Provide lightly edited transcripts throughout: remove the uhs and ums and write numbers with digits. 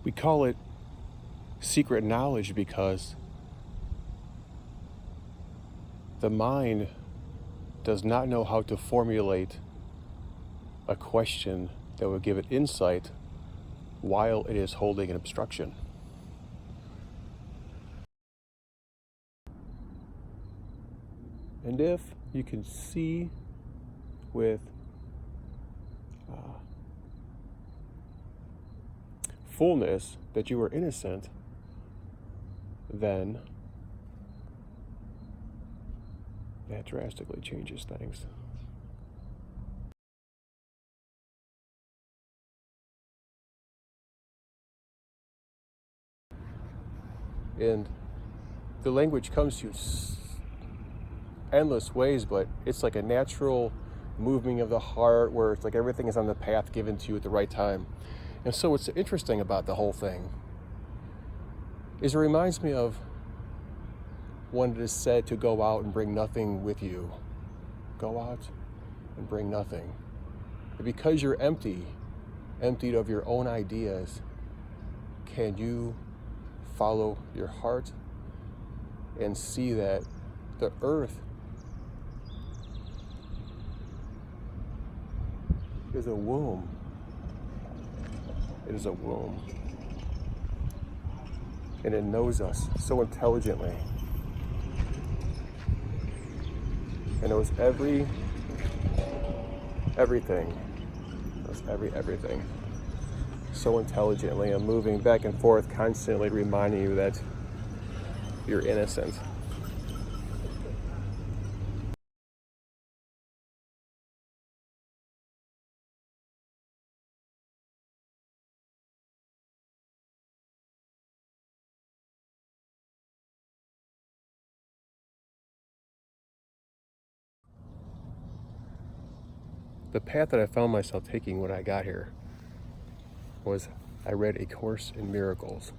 We call it secret knowledge because the mind does not know how to formulate a question that would give it insight while it is holding an obstruction. And if you can see with fullness that you are innocent, then that drastically changes things. And the language comes to you endless ways, but it's like a natural moving of the heart where it's like everything is on the path given to you at the right time. And so what's interesting about the whole thing is it reminds me of when it is said to go out and bring nothing with you. Go out and bring nothing. And because you're emptied of your own ideas, can you follow your heart and see that the earth is a womb. It is a womb. And it knows us so intelligently. It knows everything. It knows everything. So intelligently and moving back and forth, constantly reminding you that you're innocent. The path that I found myself taking when I got here was I read A Course in Miracles.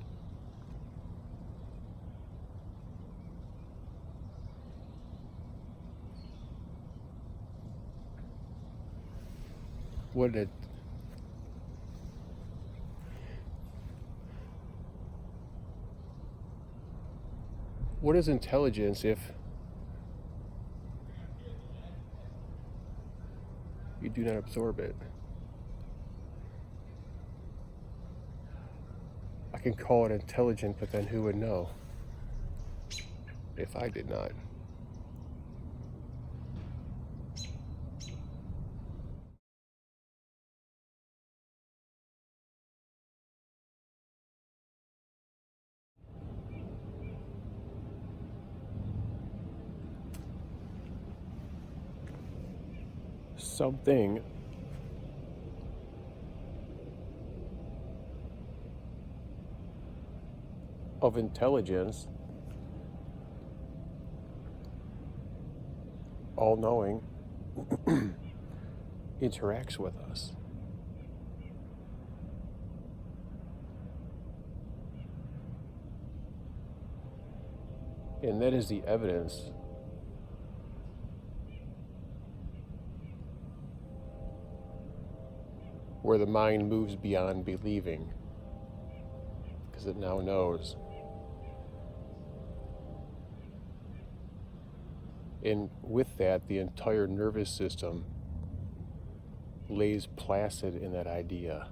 What is intelligence if you do not absorb it? I can call it intelligent, but then who would know if I did not? Something of intelligence, all-knowing, interacts with us. And that is the evidence where the mind moves beyond believing, because it now knows. And with that, the entire nervous system lays placid in that idea.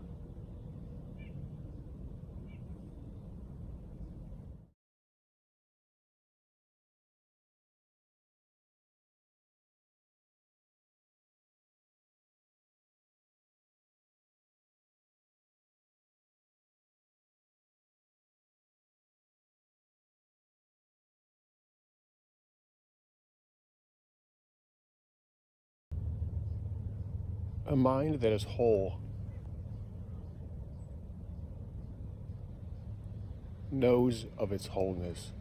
A mind that is whole knows of its wholeness.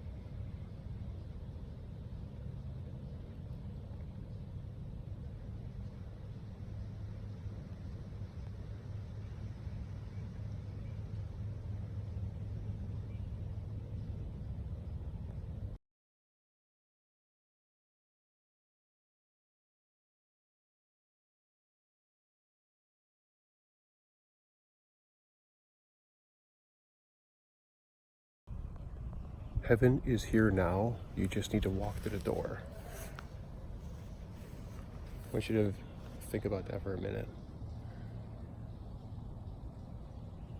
Heaven is here now. You just need to walk through the door. I want you to think about that for a minute.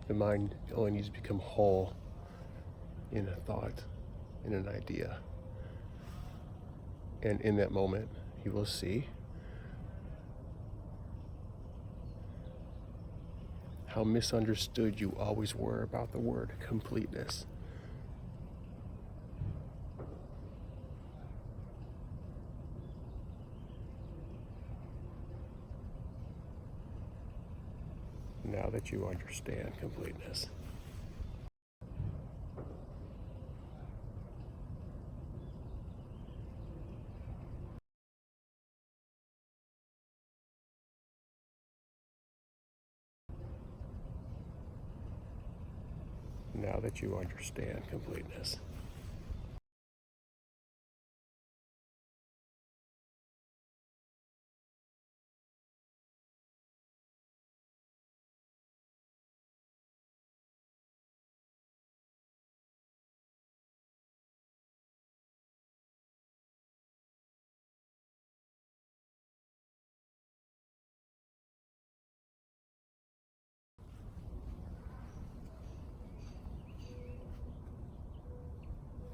The mind only needs to become whole in a thought, in an idea. And in that moment, you will see how misunderstood you always were about the word completeness. Now that you understand completeness. Now that you understand completeness.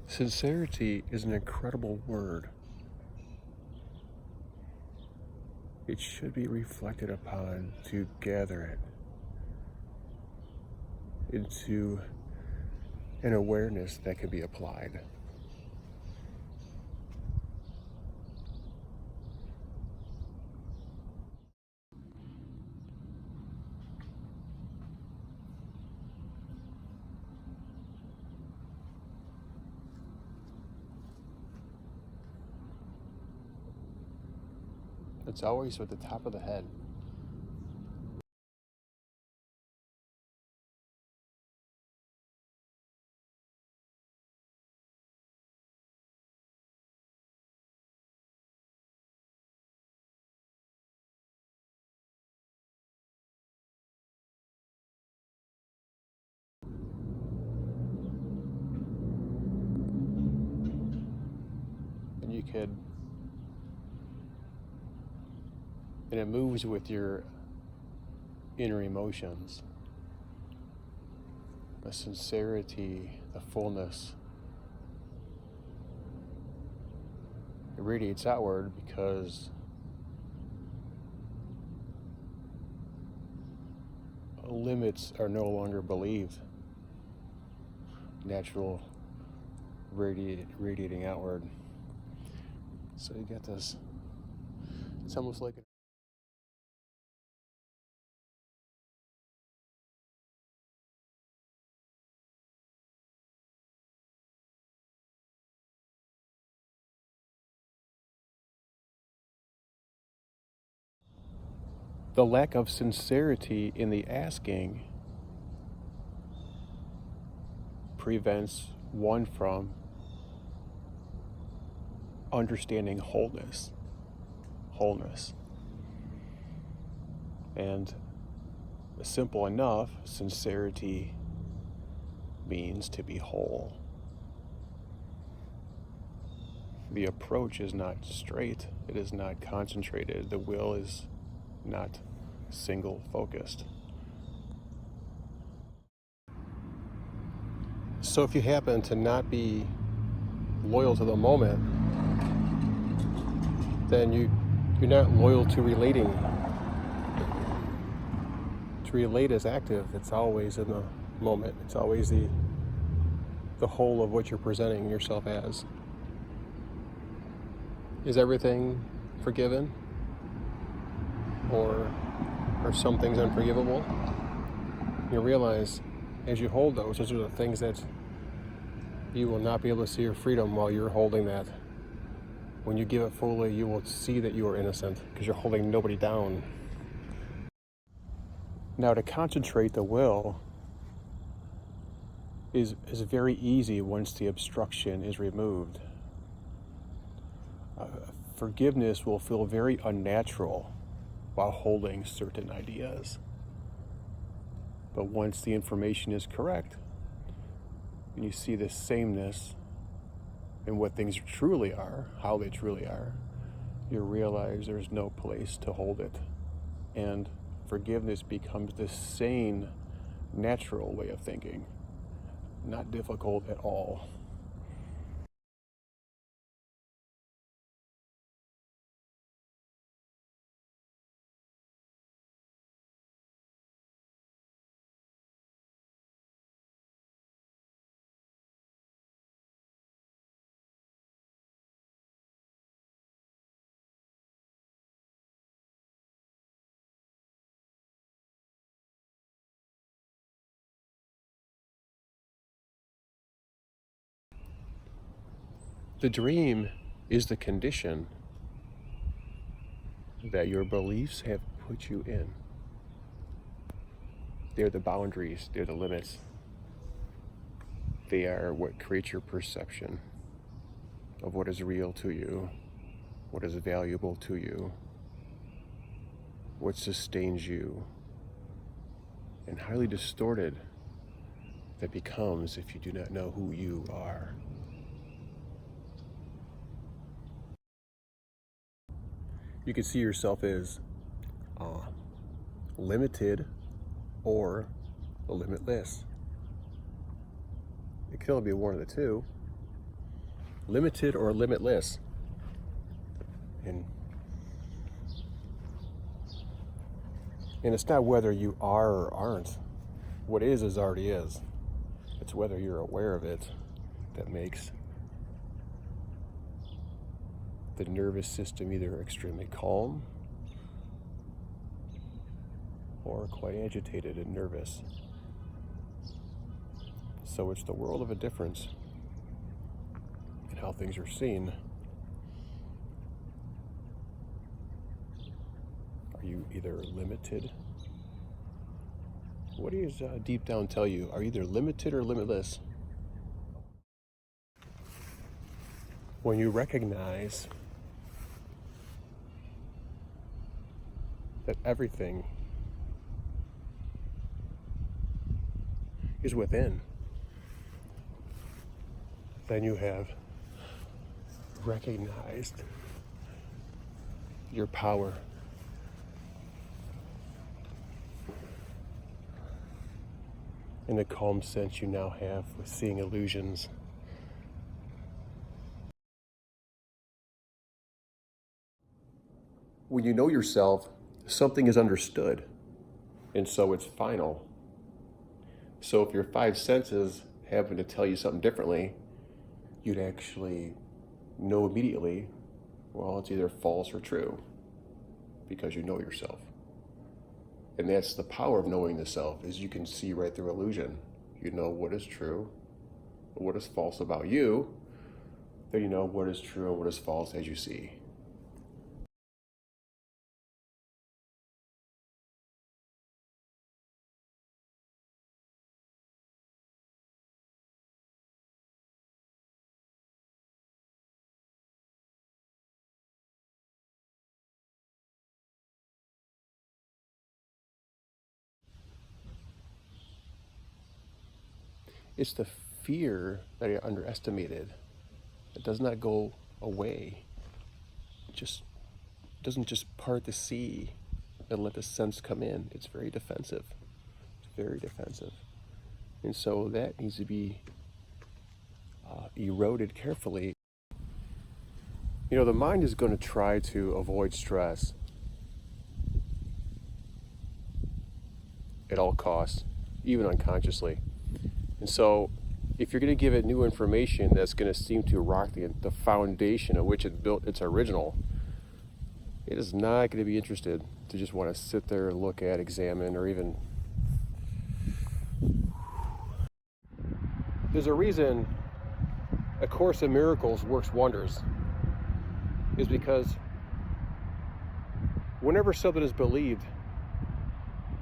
Sincerity is an incredible word. It should be reflected upon to gather it into an awareness that can be applied. It's always at the top of the head. And you could, and it moves with your inner emotions. The sincerity, the fullness. It radiates outward because limits are no longer believed. Natural radiating outward. So you get this, it's almost like the lack of sincerity in the asking prevents one from understanding wholeness. And simple enough, sincerity means to be whole. The approach is not straight, it is not concentrated, the will is not single focused. So if you happen to not be loyal to the moment, then you're not loyal to relating. To relate is active. It's always in the moment. It's always the whole of what you're presenting yourself as. Is everything forgiven? Or are some things unforgivable? You realize as you hold those are the things that you will not be able to see your freedom while you're holding that. When you give it fully, you will see that you are innocent because you're holding nobody down. Now, to concentrate the will is very easy once the obstruction is removed. Forgiveness will feel very unnatural while holding certain ideas. But once the information is correct, and you see the sameness and what things truly are, how they truly are, you realize there's no place to hold it. And forgiveness becomes this sane, natural way of thinking, not difficult at all. The dream is the condition that your beliefs have put you in. They're the boundaries, they're the limits. They are what creates your perception of what is real to you, what is valuable to you, what sustains you, and highly distorted that becomes if you do not know who you are. You can see yourself as limited or limitless. It can only be one of the two. Limited or limitless. And it's not whether you are or aren't. What is already is. It's whether you're aware of it that makes the nervous system either extremely calm or quite agitated and nervous. So it's the world of a difference in how things are seen. Are you either limited? What does deep down tell you? Are you either limited or limitless? When you recognize that everything is within, then you have recognized your power. In the calm sense you now have with seeing illusions. When you know yourself, something is understood, and so it's final. So if your five senses happen to tell you something differently, you'd actually know immediately, well, it's either false or true, because you know yourself. And that's the power of knowing the self, is you can see right through illusion. You know what is true, what is false about you, then you know what is true and what is false as you see. It's the fear that I underestimated. It does not go away. It just doesn't just part the sea and let the sense come in. It's very defensive. It's very defensive. And so that needs to be eroded carefully. You know, the mind is going to try to avoid stress at all costs, even unconsciously. And so if you're going to give it new information that's going to seem to rock the foundation on which it built its original, it is not going to be interested to just want to sit there and look at, examine, or even... There's a reason A Course in Miracles works wonders, is because whenever something is believed,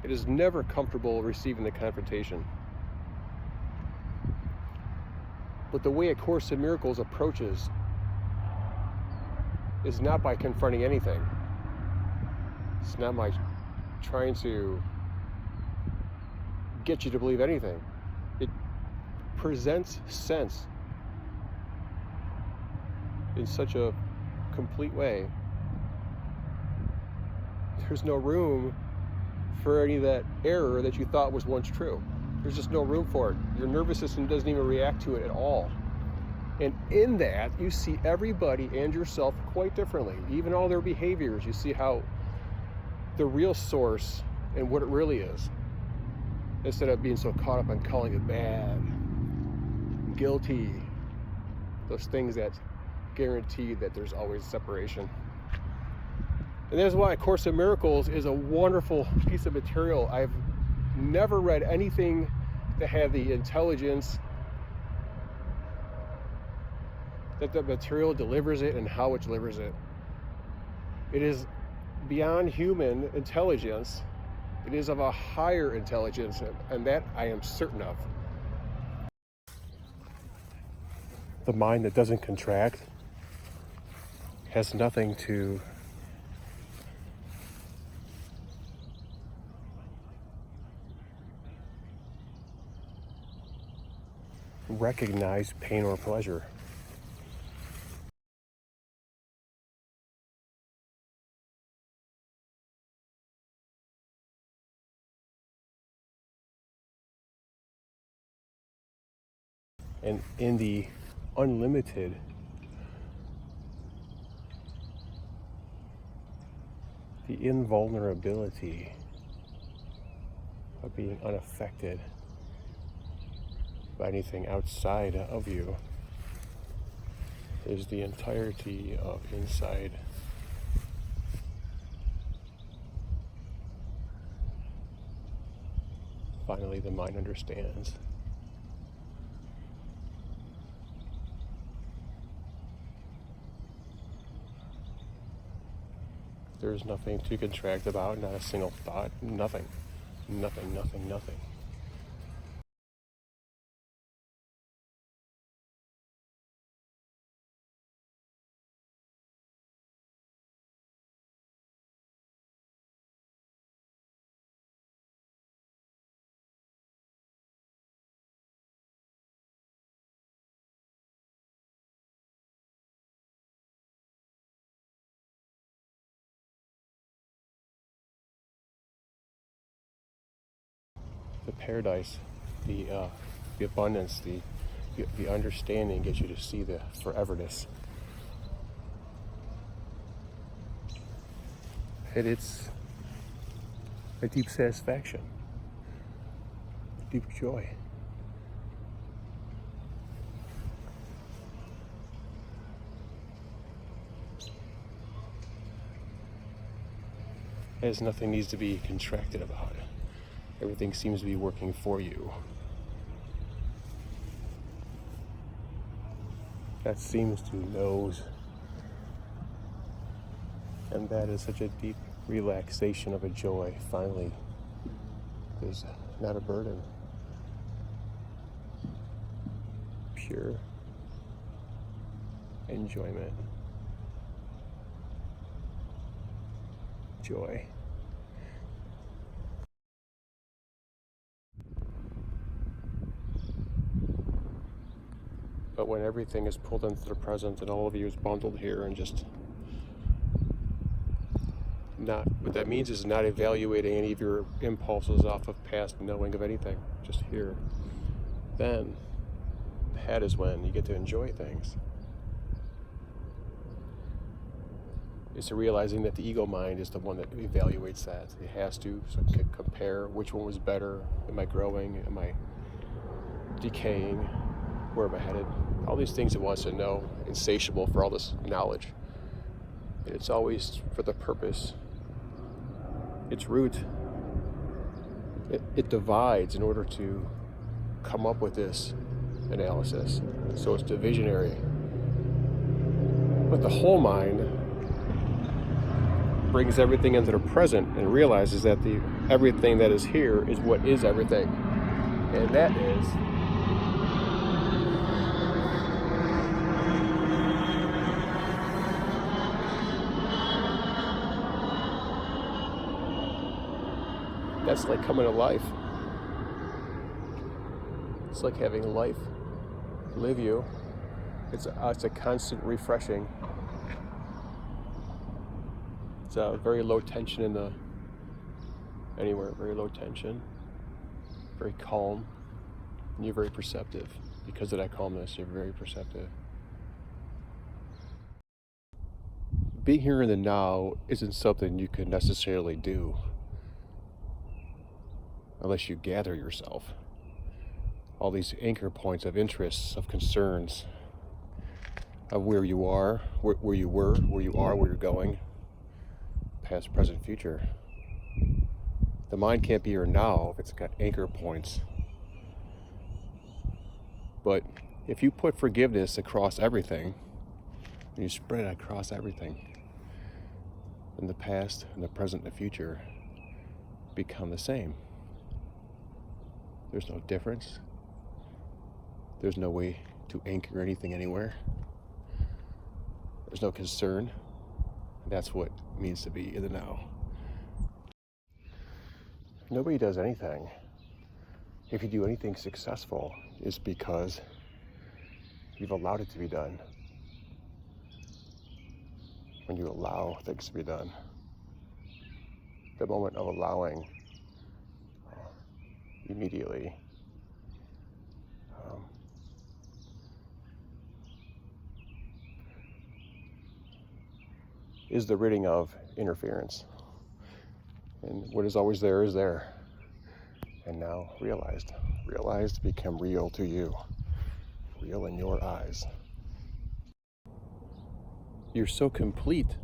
it is never comfortable receiving the confrontation. But the way A Course in Miracles approaches is not by confronting anything. It's not by trying to get you to believe anything. It presents sense. in such a complete way, there's no room for any of that error that you thought was once true. There's just no room for it. Your nervous system doesn't even react to it at all. And in that, you see everybody and yourself quite differently. Even all their behaviors, you see how the real source and what it really is, instead of being so caught up on calling it bad, guilty, those things that guarantee that there's always separation. And that's why A Course in Miracles is a wonderful piece of material. I've never read anything that had the intelligence that the material delivers it and how it delivers it. It is beyond human intelligence. It is of a higher intelligence, and that I am certain of. The mind that doesn't contract has nothing to recognize pain or pleasure. And in the unlimited, the invulnerability of being unaffected by anything outside of you is the entirety of inside. Finally, the mind understands. There's nothing to contract about, not a single thought, nothing. Nothing, nothing, nothing. The paradise, the abundance, the understanding gets you to see the foreverness. And it's a deep satisfaction, deep joy. As nothing needs to be contracted about. Everything seems to be working for you. That seems to knows. And that is such a deep relaxation of a joy. Finally, there's not a burden. Pure enjoyment. Joy. But when everything is pulled into the present and all of you is bundled here and just not, what that means is not evaluating any of your impulses off of past knowing of anything, just here, then that is when you get to enjoy things. It's realizing that the ego mind is the one that evaluates that. It has to, so it can compare which one was better. Am I growing? Am I decaying? Where am I headed? All these things it wants to know, insatiable for all this knowledge. And it's always for the purpose. Its root, it divides in order to come up with this analysis. So it's divisionary. But the whole mind brings everything into the present and realizes that everything that is here is what is everything. And that is that's like coming to life. It's like having life live you It's a constant refreshing. It's a very low tension anywhere, very low tension, very calm, and you're very perceptive. Because of that calmness, you're very perceptive. Being here in the now isn't something you can necessarily do unless you gather yourself. All these anchor points of interests, of concerns, of where you are, where you were, where you are, where you're going, past, present, future. The mind can't be here now if it's got anchor points. But if you put forgiveness across everything, and you spread it across everything, then the past and the present and the future become the same. There's no difference. There's no way to anchor anything anywhere. There's no concern. That's what it means to be in the now. Nobody does anything. If you do anything successful, it's because you've allowed it to be done. When you allow things to be done, the moment of allowing, immediately is the ridding of interference. And what is always there is there. And now realized become real to you, real in your eyes. You're so complete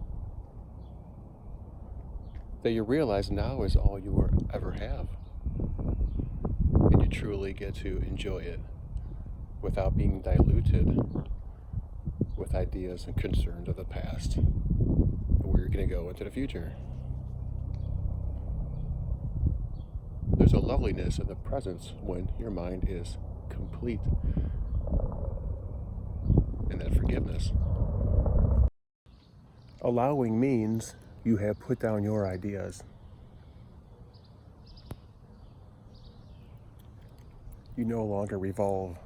that you realize now is all you will ever have. And you truly get to enjoy it without being diluted with ideas and concerns of the past and where you're going to go into the future. There's a loveliness in the presence when your mind is complete. And that forgiveness. Allowing means you have put down your ideas. You no longer revolve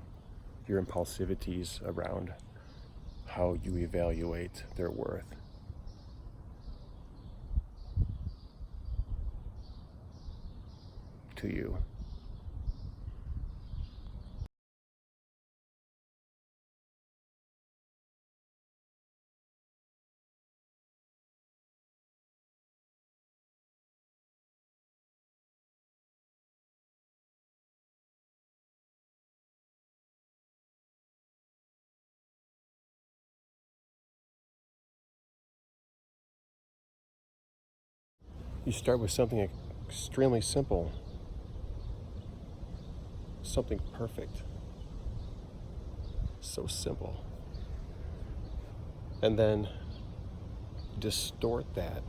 your impulsivities around how you evaluate their worth. To you. You start with something extremely simple, something perfect, so simple, and then distort that,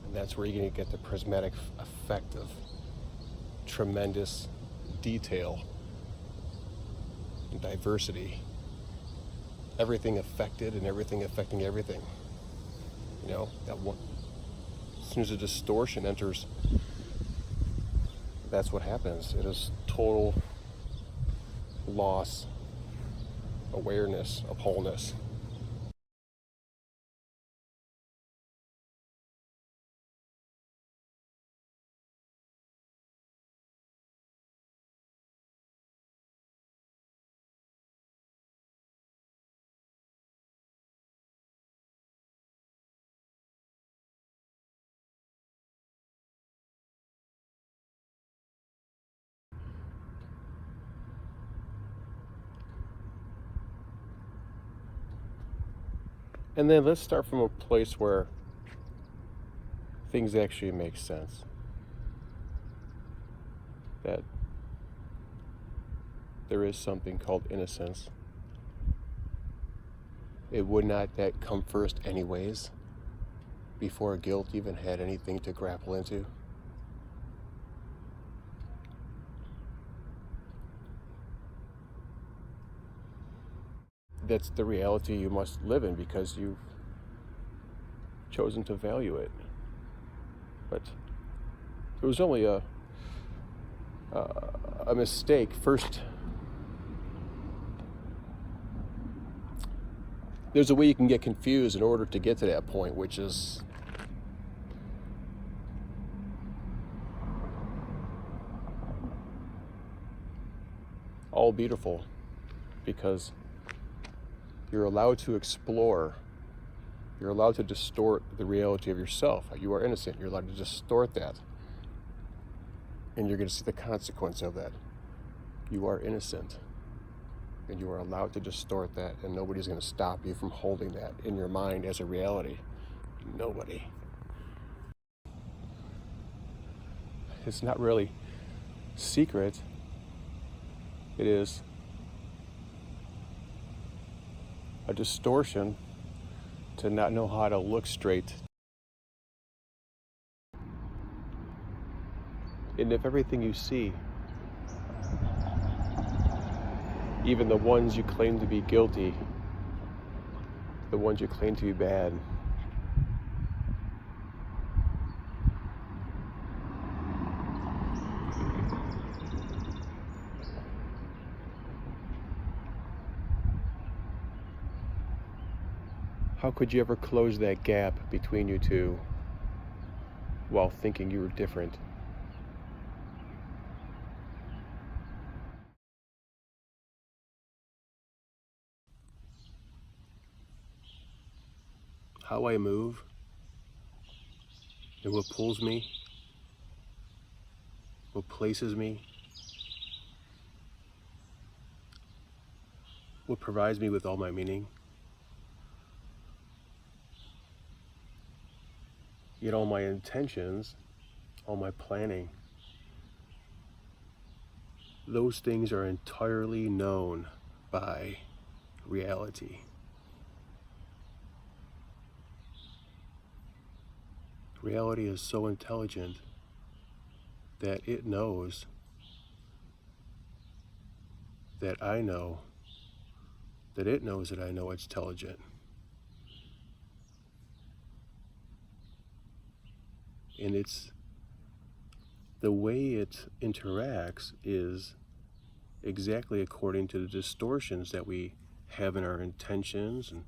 and that's where you're going to get the prismatic effect of tremendous detail and diversity, everything affected and everything affecting everything. You know, that one, as soon as a distortion enters, that's what happens. It is total loss, awareness of wholeness. And then let's start from a place where things actually make sense. That there is something called innocence. It would not that come first anyways, before guilt even had anything to grapple into. That's the reality you must live in because you've chosen to value it. But it was only a mistake first there's a way you can get confused in order to get to that point, which is all beautiful, because you're allowed to explore. You're allowed to distort the reality of yourself. You are innocent. You're allowed to distort that. And you're going to see the consequence of that. You are innocent. And you are allowed to distort that. And nobody's going to stop you from holding that in your mind as a reality. Nobody. It's not really secret. It is a distortion to not know how to look straight. And if everything you see, even the ones you claim to be guilty, the ones you claim to be bad, how could you ever close that gap between you two while thinking you were different? How I move and what pulls me, what places me, what provides me with all my meaning. Yet all my intentions, all my planning, those things are entirely known by reality. Reality is so intelligent that it knows that I know that it knows that I know it's intelligent. And it's the way it interacts is exactly according to the distortions that we have in our intentions. And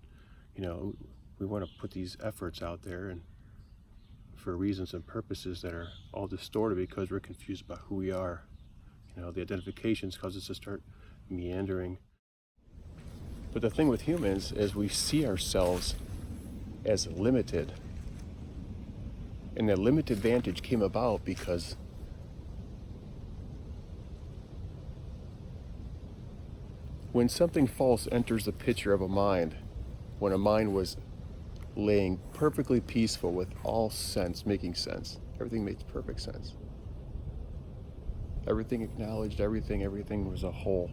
we want to put these efforts out there and for reasons and purposes that are all distorted because we're confused about who we are. The identifications cause us to start meandering. But the thing with humans is we see ourselves as limited. And that limited vantage came about because when something false enters the picture of a mind, when a mind was laying perfectly peaceful with all sense making sense, everything makes perfect sense. Everything acknowledged, everything was a whole.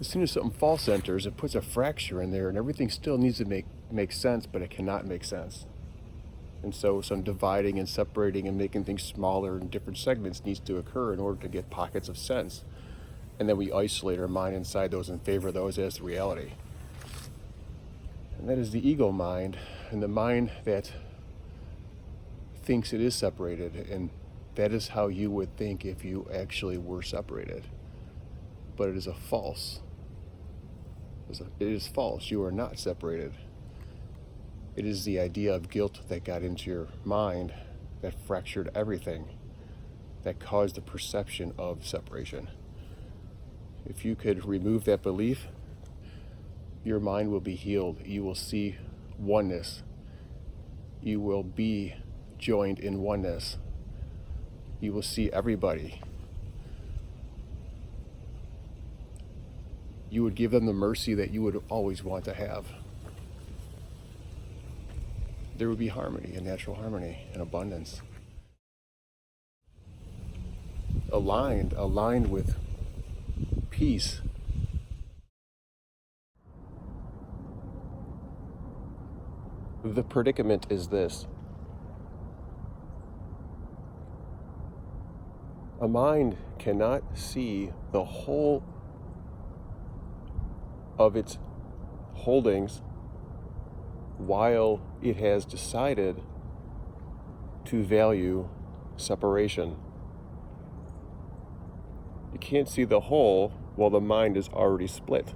As soon as something false enters, it puts a fracture in there and everything still needs to make sense, but it cannot make sense. And so some dividing and separating and making things smaller in different segments needs to occur in order to get pockets of sense. And then we isolate our mind inside those and favor those as the reality. And that is the ego mind, and the mind that thinks it is separated. And that is how you would think if you actually were separated. But it is a false. It is false. You are not separated. It is the idea of guilt that got into your mind that fractured everything, that caused the perception of separation. If you could remove that belief, your mind will be healed. You will see oneness. You will be joined in oneness. You will see everybody. You would give them the mercy that you would always want to have. There would be harmony, and natural harmony, and abundance. Aligned with peace. The predicament is this. A mind cannot see the whole of its holdings while it has decided to value separation. You can't see the whole while the mind is already split.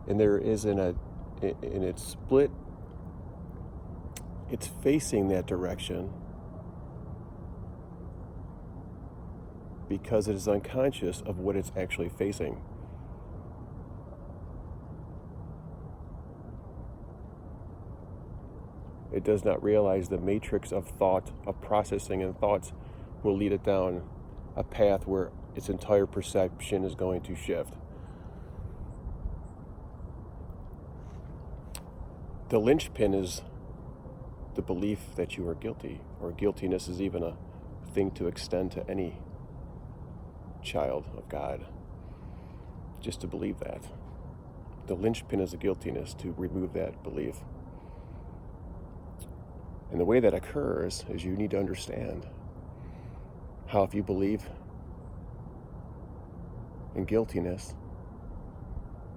and there is and it's split, it's facing that direction because it is unconscious of what it's actually facing. It does not realize the matrix of thought, of processing and thoughts will lead it down a path where its entire perception is going to shift. The linchpin is the belief that you are guilty, or guiltiness is even a thing to extend to any child of God, just to believe that. The linchpin is the guiltiness, to remove that belief. And the way that occurs is you need to understand how if you believe in guiltiness,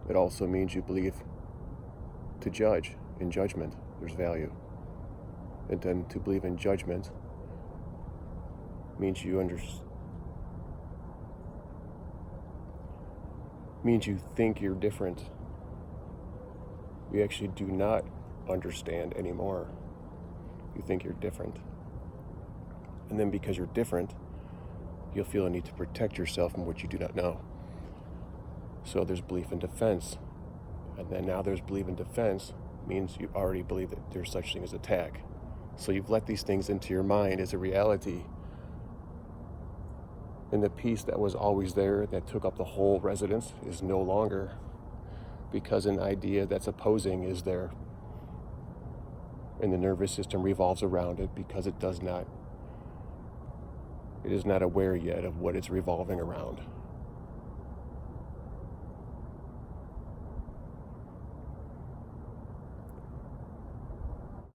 it also means you believe to judge. In judgment, there's value. And then to believe in judgment means means you think you're different. You actually do not understand anymore. You think you're different. And then because you're different, you'll feel a need to protect yourself from what you do not know. So there's belief in defense. And then now there's belief in defense means you already believe that there's such thing as attack. So you've let these things into your mind as a reality. And the piece that was always there, that took up the whole residence, is no longer, because an idea that's opposing is there. And the nervous system revolves around it because it is not aware yet of what it's revolving around.